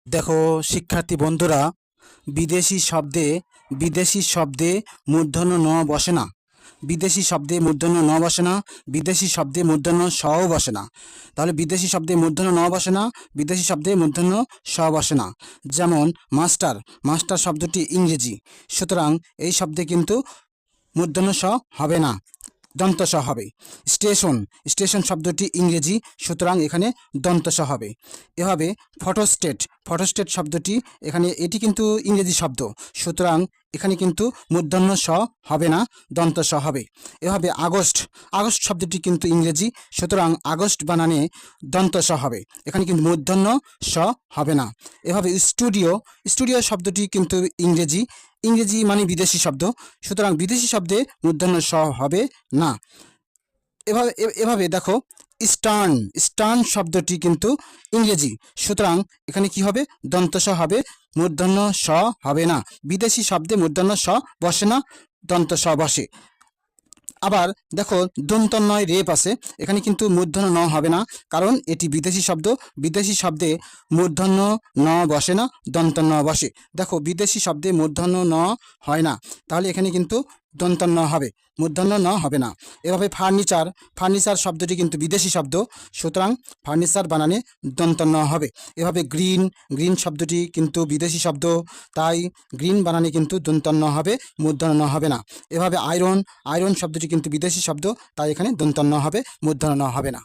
দেখো শিক্ষার্থী বন্ধুরা, বিদেশি শব্দে মূর্ধন্য ন বসে না। বিদেশি শব্দে মূর্ধন্য ন বসে না, বিদেশি শব্দে মূর্ধন্য সও বসে না। তাহলে বিদেশি শব্দে মূর্ধন্য ন বসে না, বিদেশি শব্দে মূর্ধন্য স বসে না। যেমন মাস্টার, মাস্টার শব্দটি ইংরেজি, সুতরাং এই শব্দে কিন্তু মূর্ধন্য স হবে না, দন্ত স হবে। স্টেশন, স্টেশন শব্দটি ইংরেজি, সুতরাং এখানে দন্ত স হবে। এভাবে ফটোস্টেট, ফটোস্টেট শব্দটি এটি কিন্তু ইংরেজি শব্দ, সুতরাং এখানে কিন্তু মূর্ধন্য স হবে না, দন্ত স হবে। এভাবে আগস্ট, আগস্ট শব্দটি কিন্তু ইংরেজি, সুতরাং আগস্ট বানানে দন্ত স হবে, এখানে কিন্তু মূর্ধন্য স হবে না। এভাবে স্টুডিও, স্টুডিও শব্দটি কিন্তু ইংরেজি, ইংরেজি মানে বিদেশি শব্দ, সুতরাং বিদেশি শব্দে মূর্ধন্য স হবে না। এভাবে দেখো স্টার্ন, স্টার্ন শব্দটি কিন্তু ইংরেজি, সুতরাং এখানে কি হবে, দন্ত স হবে, মূর্ধন্য স হবে না। বিদেশি শব্দে মূর্ধন্য স বসে না, দন্ত স বসে। আবার দেখো দন্তন্বয় রেপ আছে, এখানে কিন্তু মূর্ধন্য ন হবে না, কারণ এটি বিদেশি শব্দ, বিদেশি শব্দে মূর্ধন্য ন বসে না, দন্তন্য বসে। দেখো বিদেশি শব্দে মূর্ধন্য ন হয় না, তাহলে এখানে কিন্তু দন্তন্য হবে, মূর্ধন্য ন হবে না। এভাবে ফার্নিচার, ফার্নিচার শব্দটি কিন্তু বিদেশি শব্দ, সুতরাং ফার্নিচার বানানে দন্তন্য হবে। এভাবে গ্রিন, গ্রিন শব্দটি কিন্তু বিদেশি শব্দ, তাই গ্রিন বানানে কিন্তু দন্তন্য হবে, মূর্ধন্য হবে না। এভাবে আয়রন, আয়রন শব্দটি কিন্তু বিদেশি শব্দ, তাই এখানে দন্তন্য হবে, মূর্ধন্য হবে না।